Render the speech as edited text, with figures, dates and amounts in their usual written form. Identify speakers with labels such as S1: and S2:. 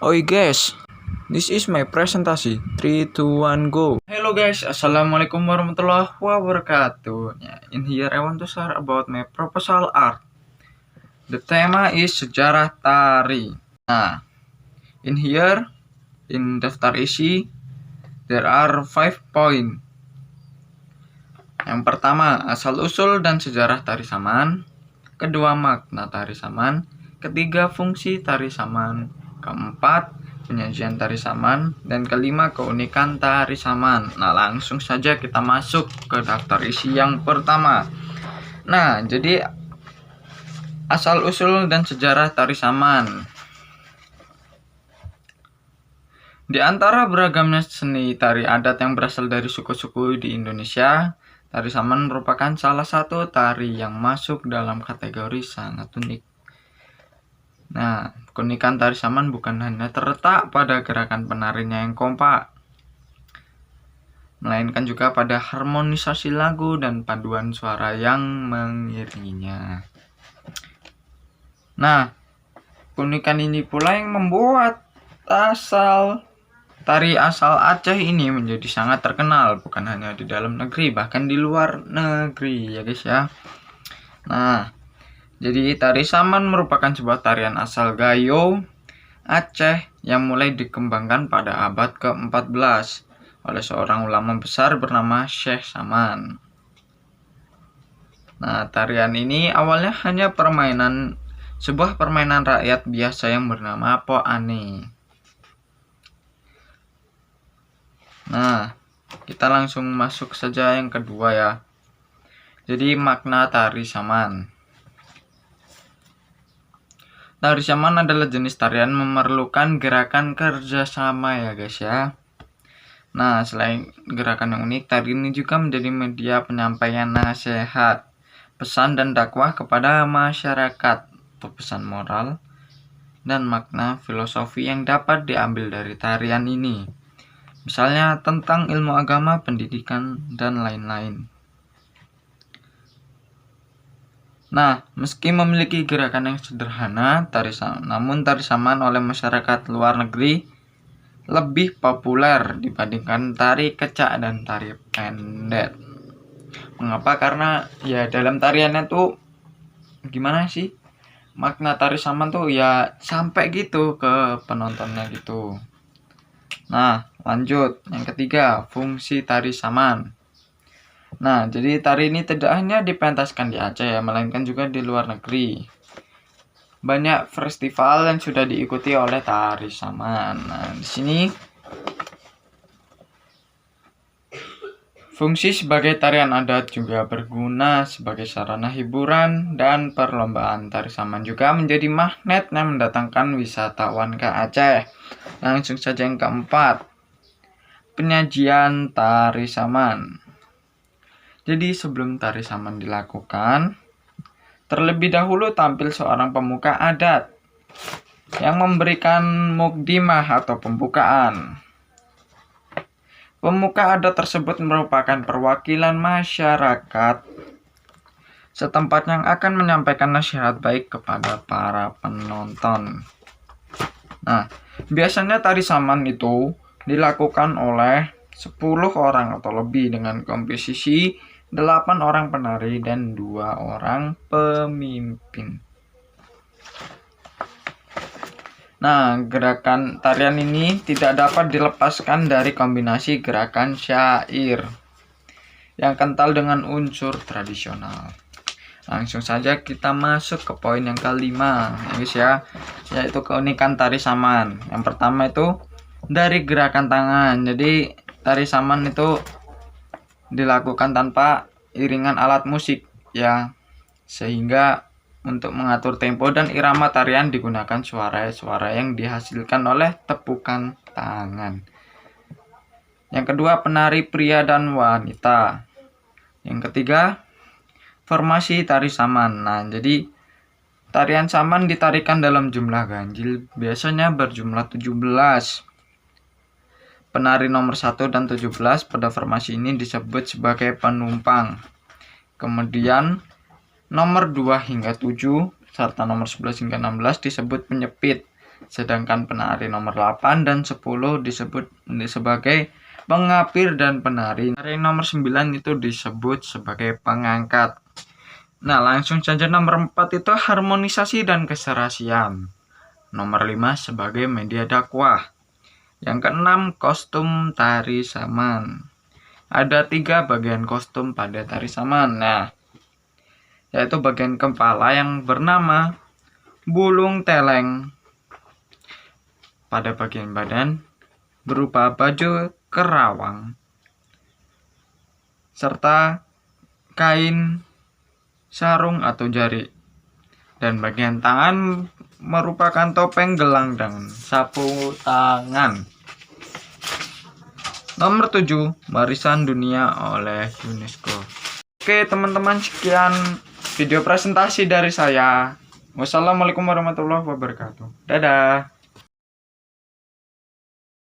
S1: Oi guys, this is my presentasi. 3, 2, 1, go. Hello guys, assalamualaikum warahmatullahi wabarakatuh. In here I want to share about my proposal art. The tema is sejarah tari. Nah, in here, in daftar isi, there are 5 points. Yang pertama, asal-usul dan sejarah tari saman. Kedua, makna tari saman. Ketiga, fungsi tari saman. Keempat, penyajian tari saman. Dan kelima, keunikan tari saman. Nah, langsung saja kita masuk ke daftar isi yang pertama. Nah, jadi asal-usul dan sejarah tari saman. Di antara beragamnya seni tari adat yang berasal dari suku-suku di Indonesia, tari saman merupakan salah satu tari yang masuk dalam kategori sangat unik. Nah, keunikan tari saman bukan hanya terletak pada gerakan penarinya yang kompak, melainkan juga pada harmonisasi lagu dan paduan suara yang mengiringinya. Nah, keunikan ini pula yang membuat tari asal Aceh ini menjadi sangat terkenal, bukan hanya di dalam negeri, bahkan di luar negeri ya guys ya. Nah, jadi tari saman merupakan sebuah tarian asal Gayo, Aceh yang mulai dikembangkan pada abad ke-14 oleh seorang ulama besar bernama Syekh Saman. Nah, tarian ini awalnya hanya sebuah permainan rakyat biasa yang bernama Poane. Nah, kita langsung masuk saja yang kedua ya. Jadi makna tari saman. Tari saman adalah jenis tarian memerlukan gerakan kerjasama ya guys ya. Nah, selain gerakan yang unik, tari ini juga menjadi media penyampaian nasihat, pesan dan dakwah kepada masyarakat atau pesan moral dan makna filosofi yang dapat diambil dari tarian ini. Misalnya tentang ilmu agama, pendidikan, dan lain-lain. Nah, meski memiliki gerakan yang sederhana, namun tari saman oleh masyarakat luar negeri lebih populer dibandingkan tari kecak dan tari pendek. Mengapa? Karena ya dalam tariannya tuh gimana sih? Makna tari saman tuh ya sampai gitu ke penontonnya gitu. Nah, lanjut. Yang ketiga, fungsi tari saman. Nah, jadi tari ini tidak hanya dipentaskan di Aceh ya, melainkan juga di luar negeri. Banyak festival yang sudah diikuti oleh tari saman. Nah, di sini fungsi sebagai tarian adat juga berguna sebagai sarana hiburan dan perlombaan. Tari saman juga menjadi magnet yang mendatangkan wisatawan ke Aceh. Langsung saja yang keempat, penyajian tari saman. Jadi sebelum tari saman dilakukan, terlebih dahulu tampil seorang pemuka adat yang memberikan mukdimah atau pembukaan. Pemuka adat tersebut merupakan perwakilan masyarakat setempat yang akan menyampaikan nasihat baik kepada para penonton. Nah, biasanya tari saman itu dilakukan oleh 10 orang atau lebih dengan komposisi 8 orang penari dan 2 orang pemimpin. Nah, gerakan tarian ini tidak dapat dilepaskan dari kombinasi gerakan syair yang kental dengan unsur tradisional. Langsung saja kita masuk ke poin yang kelima ya guys ya, yaitu keunikan tari saman. Yang pertama itu dari gerakan tangan. Jadi tari saman itu dilakukan tanpa iringan alat musik ya, sehingga untuk mengatur tempo dan irama tarian digunakan suara-suara yang dihasilkan oleh tepukan tangan. Yang kedua, penari pria dan wanita. Yang ketiga, formasi tari saman. Nah, jadi tarian saman ditarikan dalam jumlah ganjil, biasanya berjumlah 17. Penari nomor 1 dan 17 pada formasi ini disebut sebagai penumpang. Kemudian nomor 2 hingga 7 serta nomor 11 hingga 16 disebut penyepit. Sedangkan penari nomor 8 dan 10 disebut sebagai pengapir dan penari. Penari nomor 9 itu disebut sebagai pengangkat. Nah, langsung saja nomor 4 itu harmonisasi dan keserasian. Nomor 5 sebagai media dakwah. Yang keenam, kostum tari saman. Ada 3 bagian kostum pada tari saman. Nah, yaitu bagian kepala yang bernama bulung teleng. Pada bagian badan berupa baju kerawang serta kain sarung atau jari. Dan bagian tangan merupakan topeng gelang dan sapu tangan. Nomor 7, warisan dunia oleh UNESCO. Oke teman-teman, sekian video presentasi dari saya. Wassalamualaikum warahmatullahi wabarakatuh. Dadah.